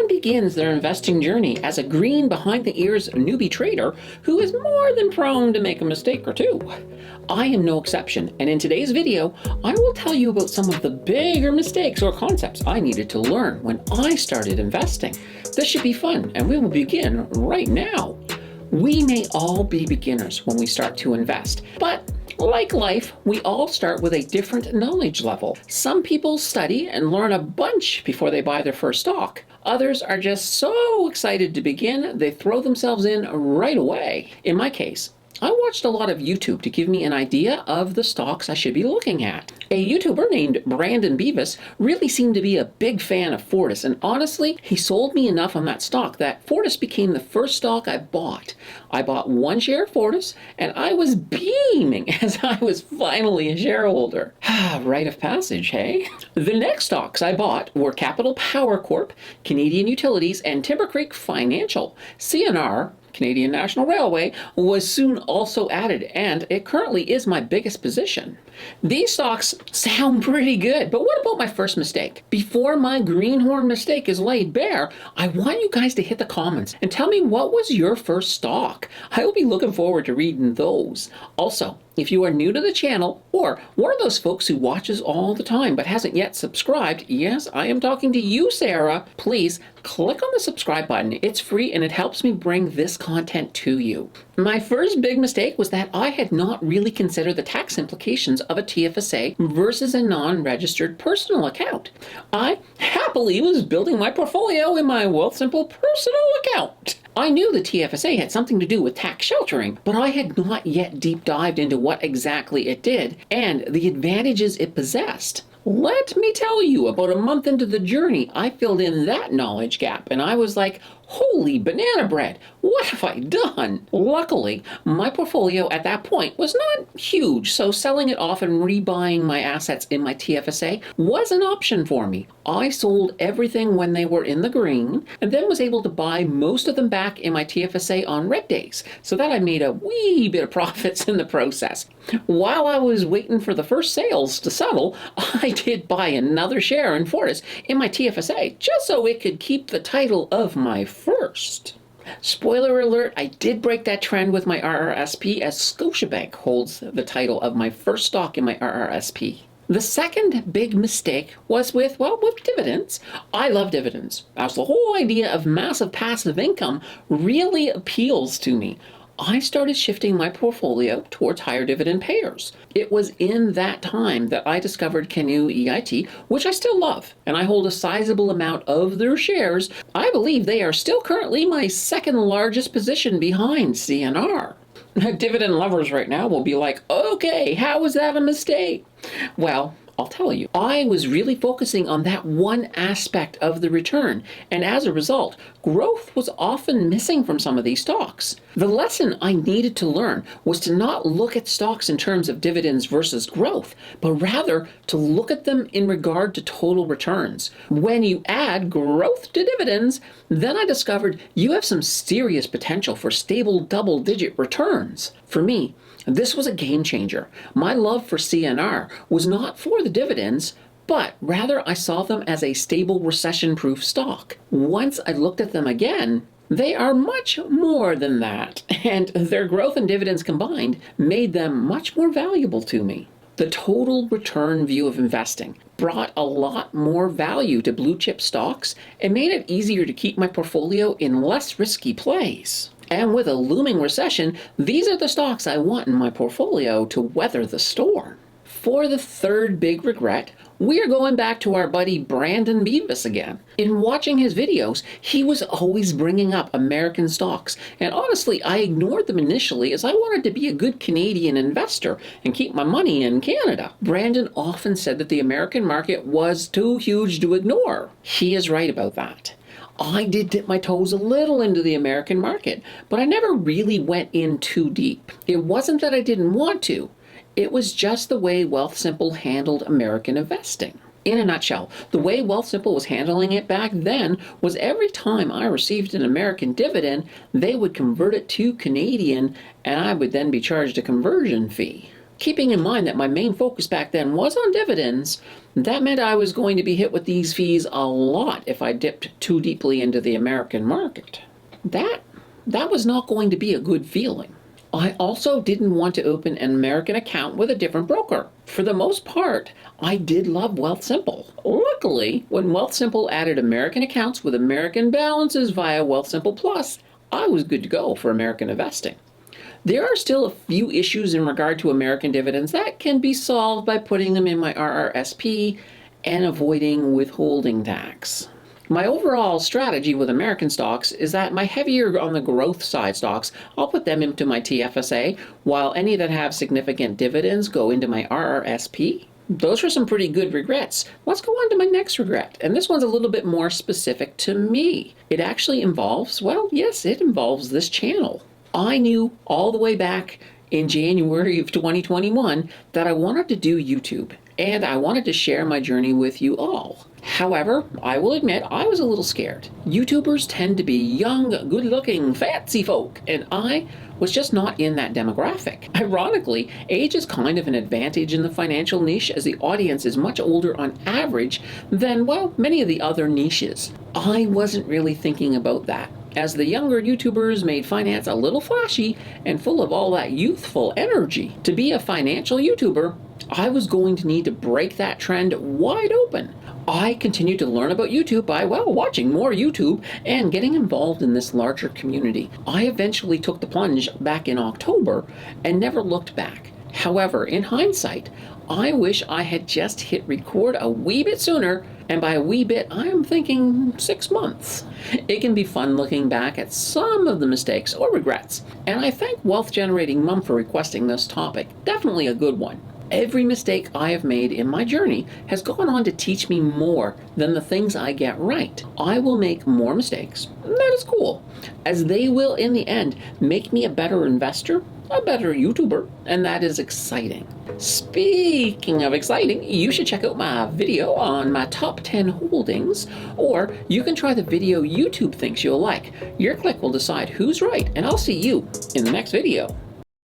Everyone begins their investing journey as a green behind the ears newbie trader who is more than prone to make a mistake or two. I am no exception, and in today's video, I will tell you about some of the bigger mistakes or concepts I needed to learn when I started investing. This should be fun, and we will begin right now. We may all be beginners when we start to invest, but like life, we all start with a different knowledge level. Some people study and learn a bunch before they buy their first stock. Others are just so excited to begin, they throw themselves in right away. In my case, I watched a lot of YouTube to give me an idea of the stocks I should be looking at. A YouTuber named Brandon Beavis really seemed to be a big fan of Fortis, and honestly, he sold me enough on that stock that Fortis became the first stock I bought. I bought one share of Fortis, and I was beaming as I was finally a shareholder. Rite of passage, hey? The next stocks I bought were Capital Power Corp, Canadian Utilities, and Timber Creek Financial. CNR, Canadian National Railway, was soon also added, and it currently is my biggest position. These stocks sound pretty good, but what about my first mistake? Before my greenhorn mistake is laid bare, I want you guys to hit the comments and tell me what was your first stock. I will be looking forward to reading those. Also, if you are new to the channel, or one of those folks who watches all the time but hasn't yet subscribed, yes, I am talking to you, Sarah, please click on the subscribe button. It's free and it helps me bring this content to you. My first big mistake was that I had not really considered the tax implications of a TFSA versus a non-registered personal account. I happily was building my portfolio in my wealthsimple personal account. I knew the TFSA had something to do with tax sheltering, but I had not yet deep dived into what exactly it did and the advantages it possessed. Let me tell you, about a month into the journey, I filled in that knowledge gap, and I was like, holy banana bread, what have I done? Luckily, my portfolio at that point was not huge, so selling it off and rebuying my assets in my TFSA was an option for me. I sold everything when they were in the green, and then was able to buy most of them back in my TFSA on red days, so that I made a wee bit of profits in the process. While I was waiting for the first sales to settle, I did buy another share in Fortis in my TFSA, just so it could keep the title of my first. Spoiler alert, I did break that trend with my RRSP, as Scotiabank holds the title of my first stock in my RRSP. The second big mistake was with dividends. I love dividends, as the whole idea of massive passive income really appeals to me. I started shifting my portfolio towards higher dividend payers. It was in that time that I discovered Canoe EIT, which I still love, and I hold a sizable amount of their shares. I believe they are still currently my second largest position behind CNR. Dividend lovers right now will be like, okay, how was that a mistake? Well, I'll tell you, I was really focusing on that one aspect of the return, and as a result, growth was often missing from some of these stocks. The lesson I needed to learn was to not look at stocks in terms of dividends versus growth, but rather to look at them in regard to total returns. When you add growth to dividends, then I discovered you have some serious potential for stable double-digit returns. For me, this was a game changer. My love for CNR was not for the dividends, but rather I saw them as a stable recession-proof stock. Once I looked at them again, they are much more than that, and their growth and dividends combined made them much more valuable to me. The total return view of investing brought a lot more value to blue chip stocks and made it easier to keep my portfolio in less risky plays. And with a looming recession, these are the stocks I want in my portfolio to weather the storm. For the third big regret, we are going back to our buddy Brandon Beavis again. In watching his videos, he was always bringing up American stocks, and honestly, I ignored them initially as I wanted to be a good Canadian investor and keep my money in Canada. Brandon often said that the American market was too huge to ignore. He is right about that. I did dip my toes a little into the American market, but I never really went in too deep. It wasn't that I didn't want to. It was just the way Wealthsimple handled American investing. In a nutshell, the way Wealthsimple was handling it back then was every time I received an American dividend, they would convert it to Canadian, and I would then be charged a conversion fee. Keeping in mind that my main focus back then was on dividends, that meant I was going to be hit with these fees a lot if I dipped too deeply into the American market. That was not going to be a good feeling. I also didn't want to open an American account with a different broker. For the most part, I did love wealthsimple. Luckily, when wealthsimple added American accounts with American balances via wealthsimple Plus, I was good to go for American investing. There are still a few issues in regard to American dividends that can be solved by putting them in my RRSP and avoiding withholding tax. My overall strategy with American stocks is that my heavier on the growth side stocks, I'll put them into my TFSA, while any that have significant dividends go into my RRSP. Those are some pretty good regrets. Let's go on to my next regret, and this one's a little bit more specific to me. It actually involves, well, yes, it involves this channel. I knew all the way back in January of 2021 that I wanted to do YouTube, and I wanted to share my journey with you all. However, I will admit I was a little scared. YouTubers tend to be young, good-looking, fancy folk, and I was just not in that demographic. Ironically, age is kind of an advantage in the financial niche, as the audience is much older on average than, well, many of the other niches. I wasn't really thinking about that, as the younger YouTubers made finance a little flashy and full of all that youthful energy. To be a financial YouTuber, I was going to need to break that trend wide open. I continued to learn about YouTube by, well, watching more YouTube and getting involved in this larger community. I eventually took the plunge back in October and never looked back. However, in hindsight, I wish I had just hit record a wee bit sooner, and by a wee bit, I'm thinking 6 months. It can be fun looking back at some of the mistakes or regrets, and I thank Wealth Generating Mum for requesting this topic. Definitely a good one. Every mistake I have made in my journey has gone on to teach me more than the things I get right. I will make more mistakes. That is cool, as they will in the end make me a better investor, a better YouTuber, and that is exciting. Speaking of exciting, you should check out my video on my top 10 holdings, or you can try the video YouTube thinks you'll like. Your click will decide who's right, and I'll see you in the next video.